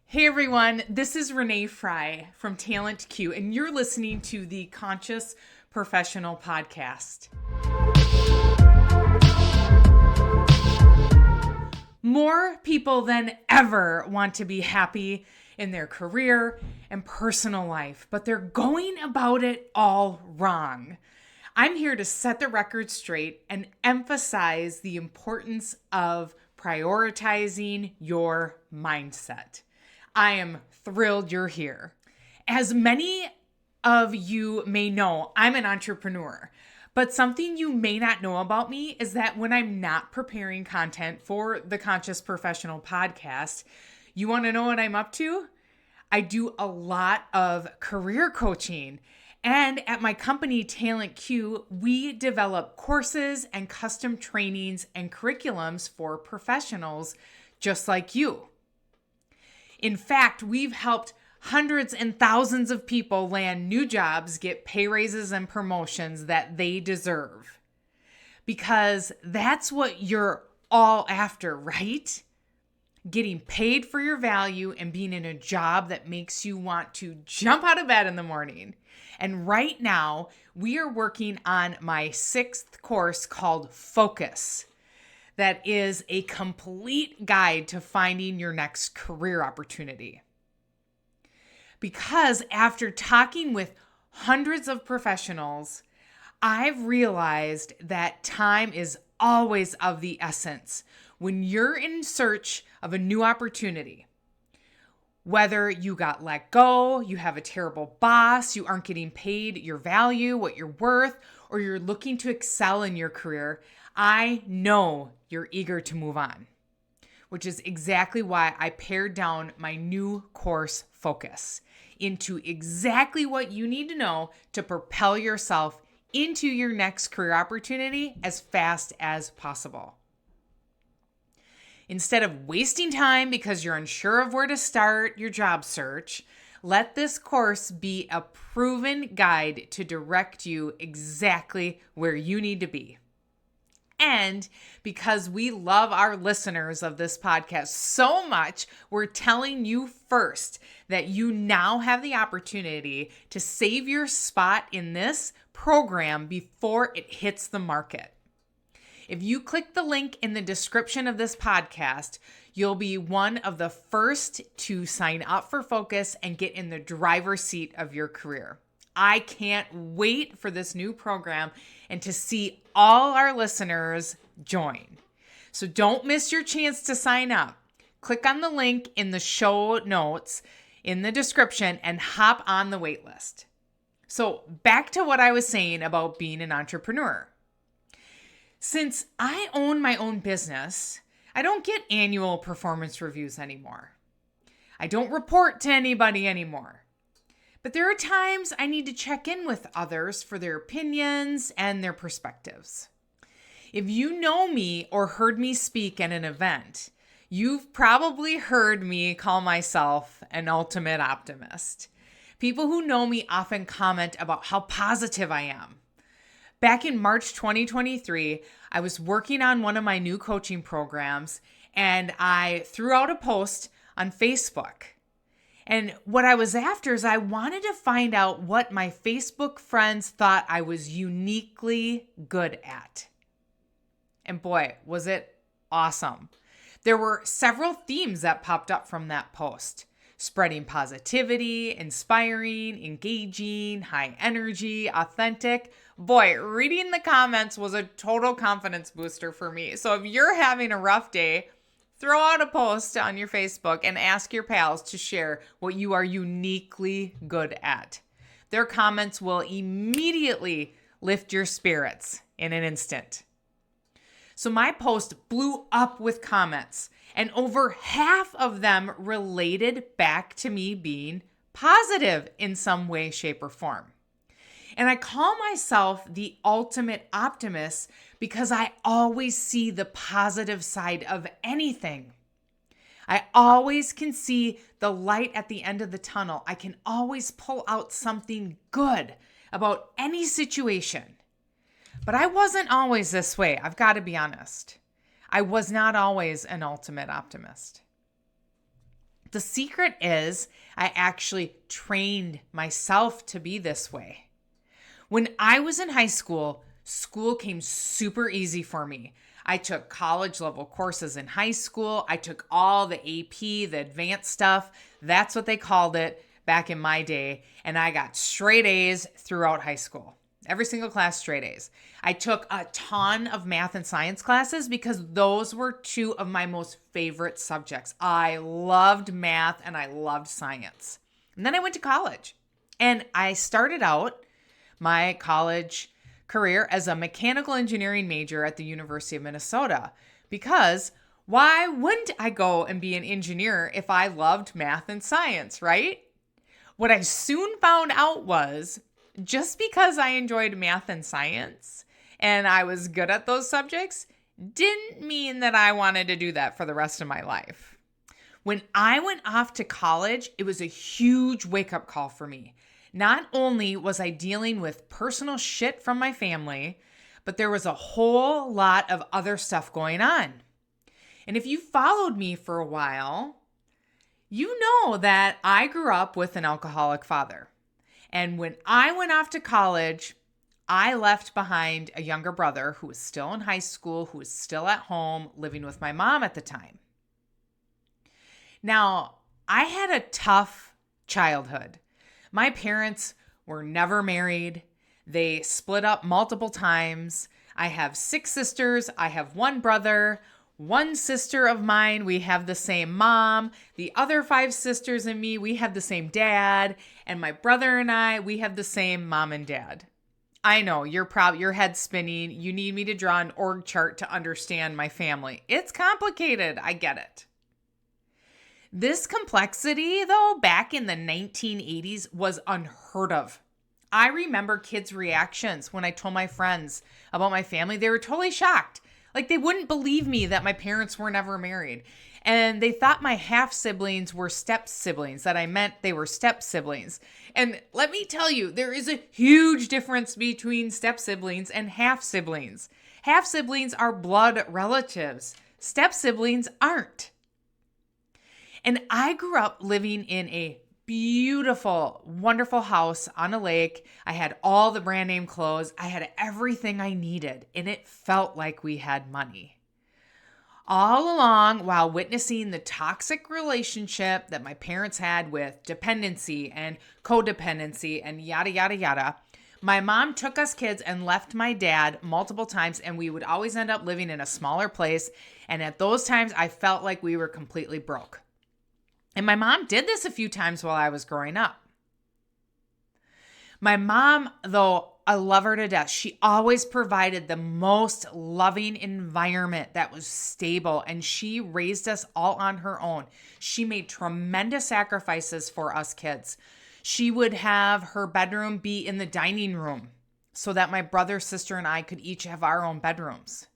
Hey everyone, this is Renee Frey from Talent Q, and you're listening to the Conscious Professional Podcast. More people than ever want to be happy in their career and personal life, but they're going about it all wrong. I'm here to set the record straight and emphasize the importance of prioritizing your mindset. I am thrilled you're here. As many of you may know, I'm an entrepreneur, but something you may not know about me is that when I'm not preparing content for the Conscious Professional Podcast, you want to know what I'm up to? I do a lot of career coaching. And at my company, Talent Q, we develop courses and custom trainings and curriculums for professionals just like you. In fact, we've helped hundreds and thousands of people land new jobs, get pay raises and promotions that they deserve. Because that's what you're all after, right? Getting paid for your value and being in a job that makes you want to jump out of bed in the morning. And right now, we are working on my 6th course called Focus. That is a complete guide to finding your next career opportunity. Because after talking with hundreds of professionals, I've realized that time is always of the essence when you're in search of a new opportunity. Whether you got let go, you have a terrible boss, you aren't getting paid your value, what you're worth, or you're looking to excel in your career, I know you're eager to move on, which is exactly why I pared down my new course Focus into exactly what you need to know to propel yourself into your next career opportunity as fast as possible. Instead of wasting time because you're unsure of where to start your job search, let this course be a proven guide to direct you exactly where you need to be. And because we love our listeners of this podcast so much, we're telling you first that you now have the opportunity to save your spot in this program before it hits the market. If you click the link in the description of this podcast, you'll be one of the first to sign up for Focus and get in the driver's seat of your career. I can't wait for this new program and to see all our listeners join. So don't miss your chance to sign up. Click on the link in the show notes in the description and hop on the wait list. So back to what I was saying about being an entrepreneur. Since I own my own business, I don't get annual performance reviews anymore. I don't report to anybody anymore. But there are times I need to check in with others for their opinions and their perspectives. If you know me or heard me speak at an event, you've probably heard me call myself an ultimate optimist. People who know me often comment about how positive I am. Back in March 2023, I was working on one of my new coaching programs, and I threw out a post on Facebook. And what I was after is I wanted to find out what my Facebook friends thought I was uniquely good at. And boy, was it awesome. There were several themes that popped up from that post. Spreading positivity, inspiring, engaging, high energy, authentic. Boy, reading the comments was a total confidence booster for me. So if you're having a rough day, throw out a post on your Facebook and ask your pals to share what you are uniquely good at. Their comments will immediately lift your spirits in an instant. So my post blew up with comments, and over half of them related back to me being positive in some way, shape, or form. And I call myself the ultimate optimist because I always see the positive side of anything. I always can see the light at the end of the tunnel. I can always pull out something good about any situation. But I wasn't always this way. I've got to be honest. I was not always an ultimate optimist. The secret is I actually trained myself to be this way. When I was in high school, school came super easy for me. I took college level courses in high school. I took all the AP, the advanced stuff. That's what they called it back in my day. And I got straight A's throughout high school. Every single class, straight A's. I took a ton of math and science classes because those were two of my most favorite subjects. I loved math and I loved science. And then I went to college and I started out my college career as a mechanical engineering major at the University of Minnesota because why wouldn't I go and be an engineer if I loved math and science, right? What I soon found out was just because I enjoyed math and science and I was good at those subjects didn't mean that I wanted to do that for the rest of my life. When I went off to college, it was a huge wake-up call for me. Not only was I dealing with personal shit from my family, but there was a whole lot of other stuff going on. And if you followed me for a while, you know that I grew up with an alcoholic father. And when I went off to college, I left behind a younger brother who was still in high school, who was still at home living with my mom at the time. Now, I had a tough childhood. My parents were never married. They split up multiple times. I have 6 sisters. I have 1 brother. 1 sister of mine, we have the same mom. The other 5 sisters and me, we have the same dad. And my brother and I, we have the same mom and dad. I know, your head's spinning. You need me to draw an org chart to understand my family. It's complicated. I get it. This complexity, though, back in the 1980s was unheard of. I remember kids' reactions when I told my friends about my family. They were totally shocked. Like they wouldn't believe me that my parents were never married. And they thought my half siblings were step siblings, that I meant they were step siblings. And let me tell you, there is a huge difference between step siblings and half siblings. Half siblings are blood relatives. Step siblings aren't. And I grew up living in a beautiful, wonderful house on a lake. I had all the brand name clothes. I had everything I needed, and it felt like we had money. All along, while witnessing the toxic relationship that my parents had with dependency and codependency and yada, yada, yada, my mom took us kids and left my dad multiple times, and we would always end up living in a smaller place. And at those times, I felt like we were completely broke. And my mom did this a few times while I was growing up. My mom, though, I love her to death. She always provided the most loving environment that was stable, and she raised us all on her own. She made tremendous sacrifices for us kids. She would have her bedroom be in the dining room so that my brother, sister, and I could each have our own bedrooms.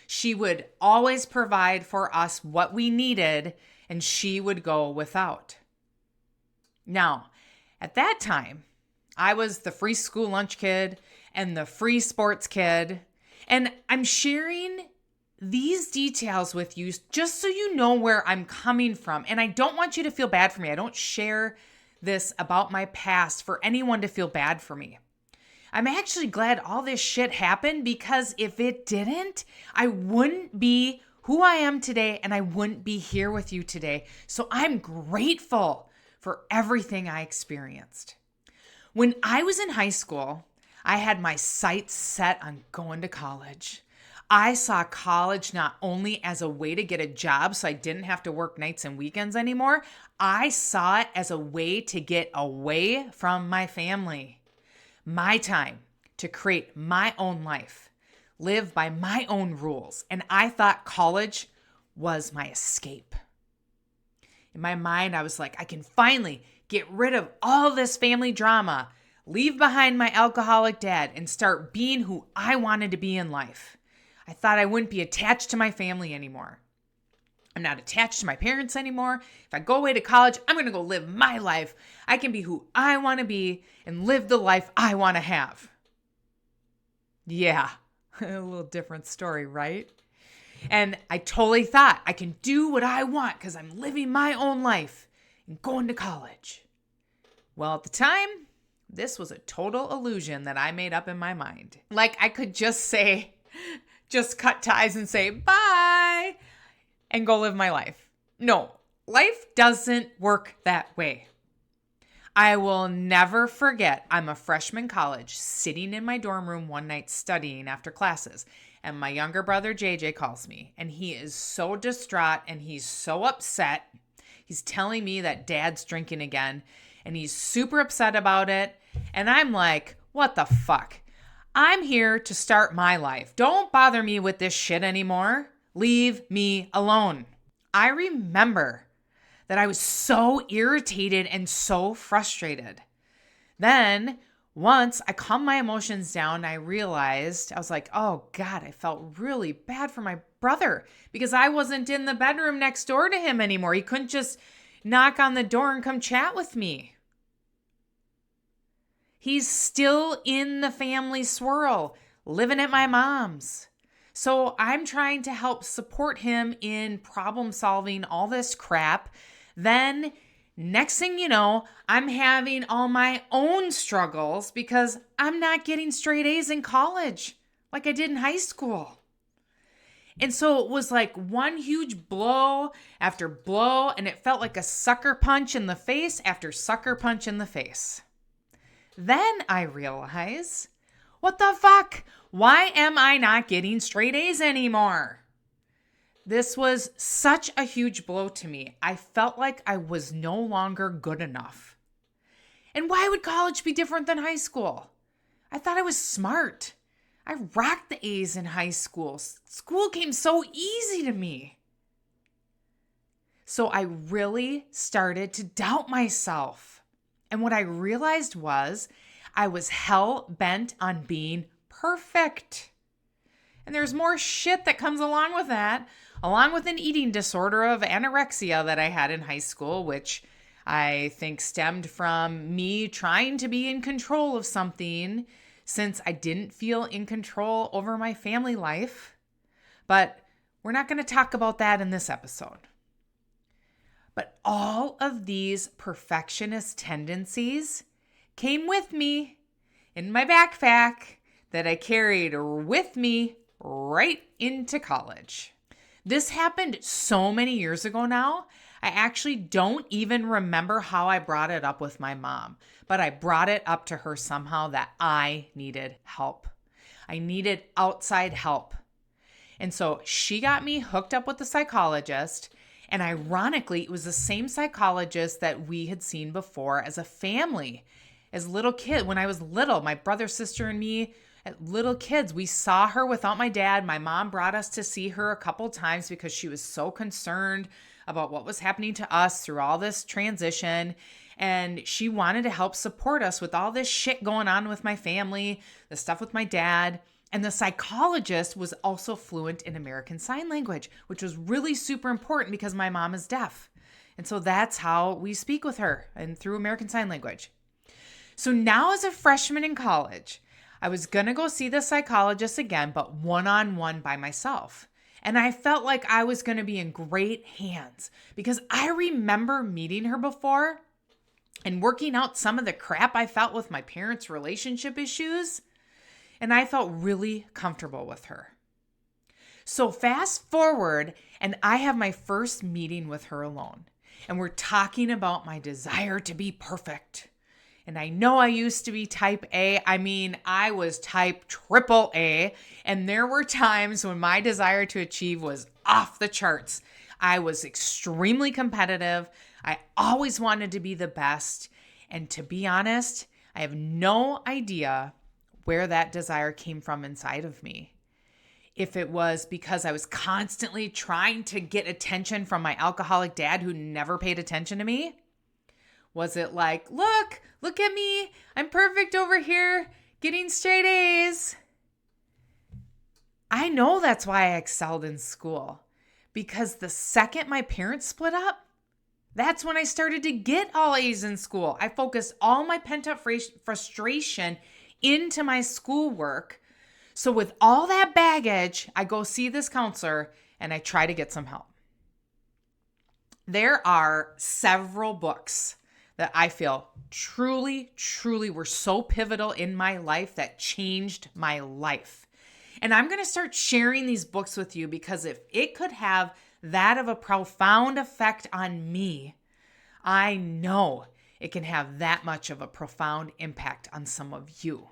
She would always provide for us what we needed, and she would go without. Now, at that time, I was the free school lunch kid and the free sports kid. And I'm sharing these details with you just so you know where I'm coming from. And I don't want you to feel bad for me. I don't share this about my past for anyone to feel bad for me. I'm actually glad all this shit happened because if it didn't, I wouldn't be who I am today, and I wouldn't be here with you today. So I'm grateful for everything I experienced. When I was in high school, I had my sights set on going to college. I saw college not only as a way to get a job so I didn't have to work nights and weekends anymore, I saw it as a way to get away from my family. My time to create my own life. Live by my own rules. And I thought college was my escape. In my mind, I was like, I can finally get rid of all this family drama, leave behind my alcoholic dad, and start being who I wanted to be in life. I thought I wouldn't be attached to my family anymore. I'm not attached to my parents anymore. If I go away to college, I'm going to go live my life. I can be who I want to be and live the life I want to have. Yeah. A little different story, right? And I totally thought I can do what I want because I'm living my own life. and going to college. Well, at the time, this was a total illusion that I made up in my mind. Like I could just cut ties and say bye and go live my life. No, life doesn't work that way. I will never forget, I'm a freshman in college, sitting in my dorm room one night studying after classes, and my younger brother JJ calls me, and he is so distraught and he's so upset. He's telling me that dad's drinking again, and he's super upset about it. And I'm like, what the fuck? I'm here to start my life. Don't bother me with this shit anymore. Leave me alone. I remember that I was so irritated and so frustrated. Then once I calmed my emotions down, I realized, I was like, oh God, I felt really bad for my brother because I wasn't in the bedroom next door to him anymore. He couldn't just knock on the door and come chat with me. He's still in the family swirl, living at my mom's. So I'm trying to help support him in problem solving all this crap. Then next thing you know, I'm having all my own struggles because I'm not getting straight A's in college like I did in high school. And so it was like one huge blow after blow, and it felt like a sucker punch in the face after sucker punch in the face. Then I realize, what the fuck? Why am I not getting straight A's anymore? This was such a huge blow to me. I felt like I was no longer good enough. And why would college be different than high school? I thought I was smart. I rocked the A's in high school. School came so easy to me. So I really started to doubt myself. And what I realized was I was hell-bent on being perfect. And there's more shit that comes along with that, along with an eating disorder of anorexia that I had in high school, which I think stemmed from me trying to be in control of something since I didn't feel in control over my family life. But we're not going to talk about that in this episode. But all of these perfectionist tendencies came with me in my backpack that I carried with me right into college. This happened so many years ago now, I actually don't even remember how I brought it up with my mom, but I brought it up to her somehow that I needed help. I needed outside help. And so she got me hooked up with a psychologist. And ironically, it was the same psychologist that we had seen before as a family, as little kid. When I was little, my brother, sister, and me, little kids, we saw her without my dad. My mom brought us to see her a couple times because she was so concerned about what was happening to us through all this transition. And she wanted to help support us with all this shit going on with my family, the stuff with my dad. And the psychologist was also fluent in American Sign Language, which was really super important because my mom is deaf. And so that's how we speak with her, and through American Sign Language. So now as a freshman in college, I was going to go see the psychologist again, but one-on-one by myself. And I felt like I was going to be in great hands because I remember meeting her before and working out some of the crap I felt with my parents' relationship issues. And I felt really comfortable with her. So fast forward, and I have my first meeting with her alone. And we're talking about my desire to be perfect. And I know I used to be type A. I mean, I was type triple A. And there were times when my desire to achieve was off the charts. I was extremely competitive. I always wanted to be the best. And to be honest, I have no idea where that desire came from inside of me. If it was because I was constantly trying to get attention from my alcoholic dad who never paid attention to me. Was it like, look at me. I'm perfect over here, getting straight A's. I know that's why I excelled in school. Because the second my parents split up, that's when I started to get all A's in school. I focused all my pent-up frustration into my schoolwork. So with all that baggage, I go see this counselor and I try to get some help. There are several books that I feel truly, truly were so pivotal in my life that changed my life. And I'm going to start sharing these books with you because if it could have that of a profound effect on me, I know it can have that much of a profound impact on some of you,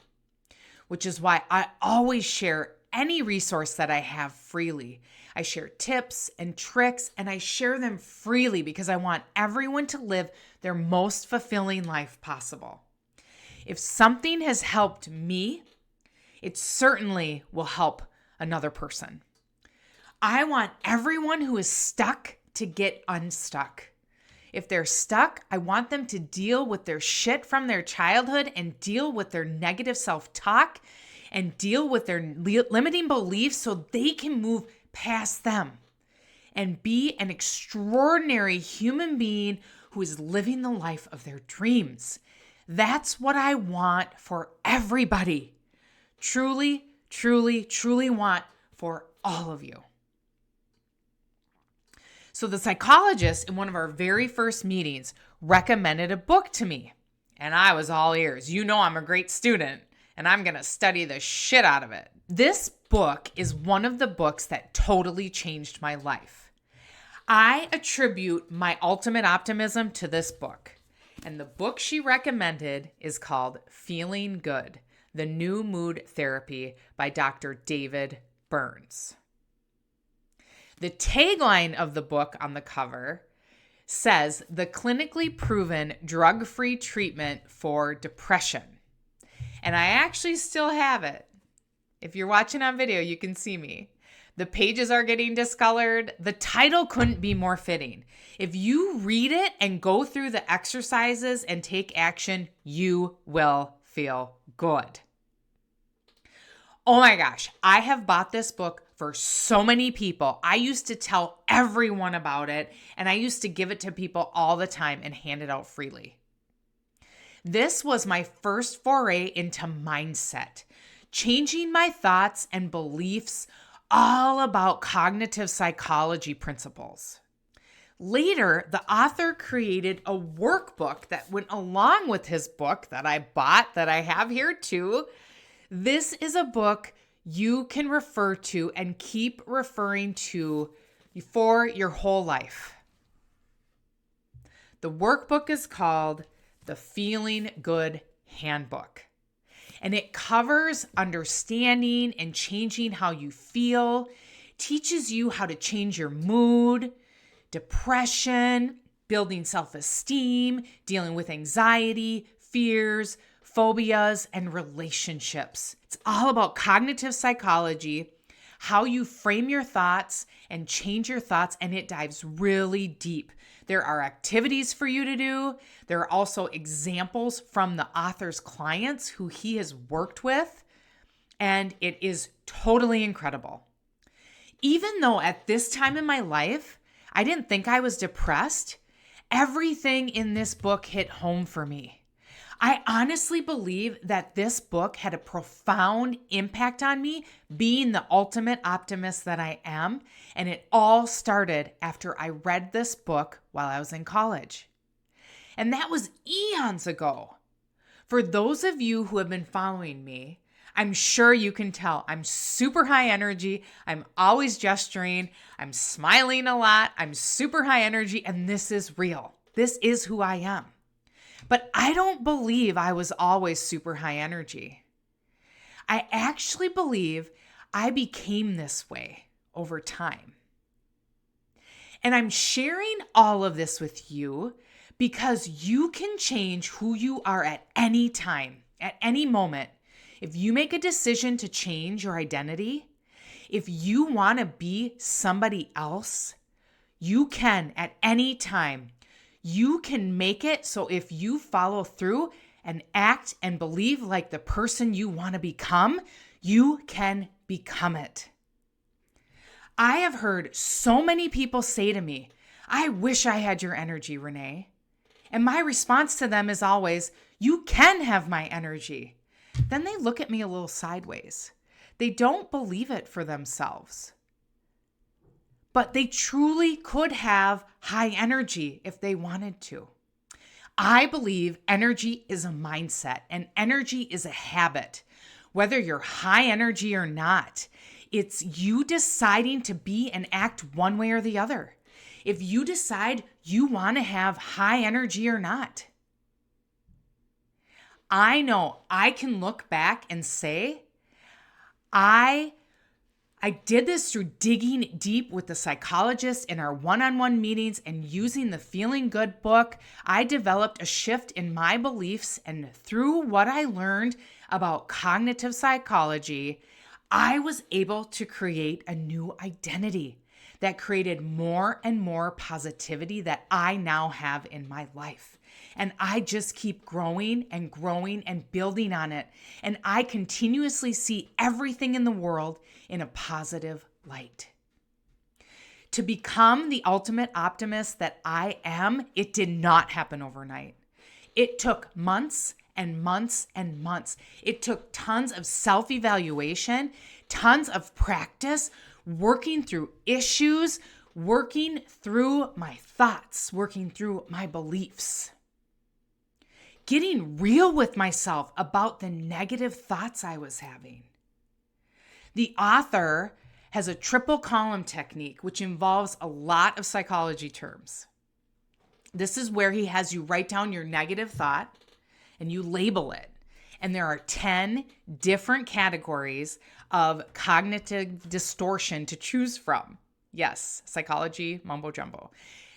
which is why I always share any resource that I have freely. I share tips and tricks, and I share them freely because I want everyone to live their most fulfilling life possible. If something has helped me, it certainly will help another person. I want everyone who is stuck to get unstuck. If they're stuck, I want them to deal with their shit from their childhood and deal with their negative self-talk and deal with their limiting beliefs so they can move past them and be an extraordinary human being who is living the life of their dreams. That's what I want for everybody. Truly, truly, truly want for all of you. So the psychologist in one of our very first meetings recommended a book to me, and I was all ears. You know I'm a great student, and I'm going to study the shit out of it. This book is one of the books that totally changed my life. I attribute my ultimate optimism to this book, and the book she recommended is called Feeling Good, The New Mood Therapy by Dr. David Burns. The tagline of the book on the cover says, the clinically proven drug-free treatment for depression. And I actually still have it. If you're watching on video, you can see me. The pages are getting discolored. The title couldn't be more fitting. If you read it and go through the exercises and take action, you will feel good. Oh my gosh, I have bought this book for so many people. I used to tell everyone about it, and I used to give it to people all the time and hand it out freely. This was my first foray into mindset, changing my thoughts and beliefs all about cognitive psychology principles. Later, the author created a workbook that went along with his book that I bought, that I have here too. This is a book you can refer to and keep referring to for your whole life. The workbook is called the Feeling Good Handbook, and it covers understanding and changing how you feel, teaches you how to change your mood, depression, building self-esteem, dealing with anxiety, fears, phobias, and relationships. It's all about cognitive psychology, how you frame your thoughts and change your thoughts, and it dives really deep. There are activities for you to do. There are also examples from the author's clients who he has worked with, and it is totally incredible. Even though at this time in my life, I didn't think I was depressed, everything in this book hit home for me. I honestly believe that this book had a profound impact on me, being the ultimate optimist that I am, and it all started after I read this book while I was in college. And that was eons ago. For those of you who have been following me, I'm sure you can tell I'm super high energy. I'm always gesturing. I'm smiling a lot. I'm super high energy, and this is real. This is who I am. But I don't believe I was always super high energy. I actually believe I became this way over time. And I'm sharing all of this with you because you can change who you are at any time, at any moment. If you make a decision to change your identity, if you want to be somebody else, you can at any time. You can make it so if you follow through and act and believe like the person you want to become, you can become it. I have heard so many people say to me, I wish I had your energy, Renee. And my response to them is always, you can have my energy. Then they look at me a little sideways. They don't believe it for themselves. but they truly could have high energy if they wanted to. I believe energy is a mindset and energy is a habit. Whether you're high energy or not, it's you deciding to be and act one way or the other. If you decide you want to have high energy or not. I know I can look back and say, I did this through digging deep with the psychologist in our one-on-one meetings and using the Feeling Good book. I developed a shift in my beliefs, and through what I learned about cognitive psychology, I was able to create a new identity that created more and more positivity that I now have in my life. And I just keep growing and growing and building on it. And I continuously see everything in the world in a positive light. To become the ultimate optimist that I am, it did not happen overnight. It took months and months and months. It took tons of self-evaluation, tons of practice, working through issues, working through my thoughts, working through my beliefs. Getting real with myself about the negative thoughts I was having. The author has a triple column technique, which involves a lot of psychology terms. This is where he has you write down your negative thought and you label it. And there are 10 different categories of cognitive distortion to choose from. Yes, psychology, mumbo jumbo.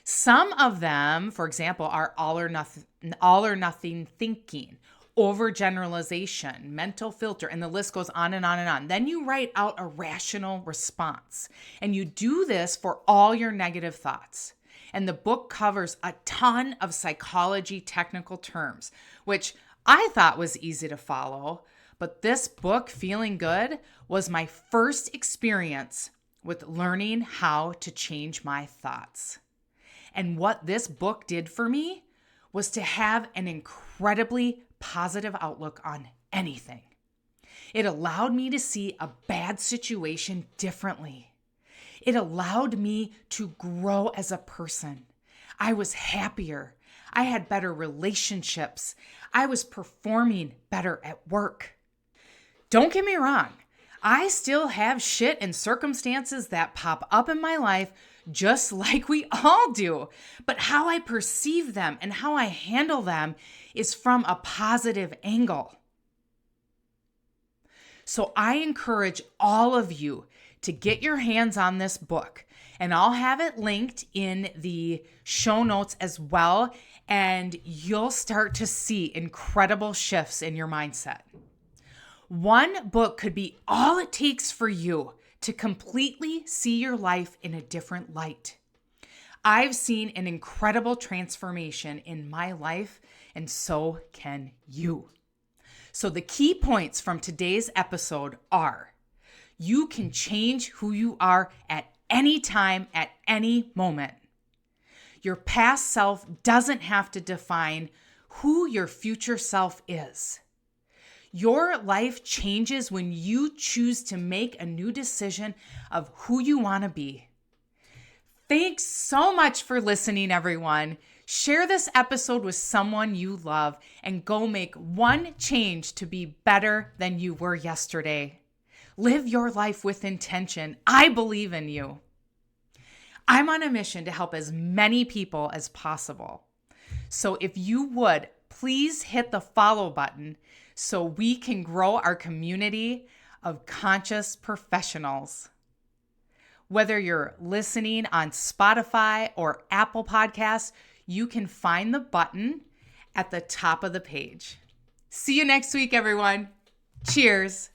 Some of them, for example, are all or nothing thinking, overgeneralization, mental filter, and the list goes on and on and on. Then you write out a rational response, and you do this for all your negative thoughts. And the book covers a ton of psychology technical terms, which I thought was easy to follow. But this book, Feeling Good, was my first experience with learning how to change my thoughts. And what this book did for me was to have an incredibly positive outlook on anything. It allowed me to see a bad situation differently. It allowed me to grow as a person. I was happier. I had better relationships. I was performing better at work. Don't get me wrong. I still have shit and circumstances that pop up in my life just like we all do. But how I perceive them and how I handle them is from a positive angle. So I encourage all of you to get your hands on this book. And I'll have it linked in the show notes as well. And you'll start to see incredible shifts in your mindset. One book could be all it takes for you to completely see your life in a different light. I've seen an incredible transformation in my life, and so can you. So the key points from today's episode are: you can change who you are at any time, at any moment. Your past self doesn't have to define who your future self is. Your life changes when you choose to make a new decision of who you want to be. Thanks so much for listening, everyone. Share this episode with someone you love and go make one change to be better than you were yesterday. Live your life with intention. I believe in you. I'm on a mission to help as many people as possible. So if you would, please hit the follow button so we can grow our community of conscious professionals. Whether you're listening on Spotify or Apple Podcasts, you can find the button at the top of the page. See you next week, everyone. Cheers.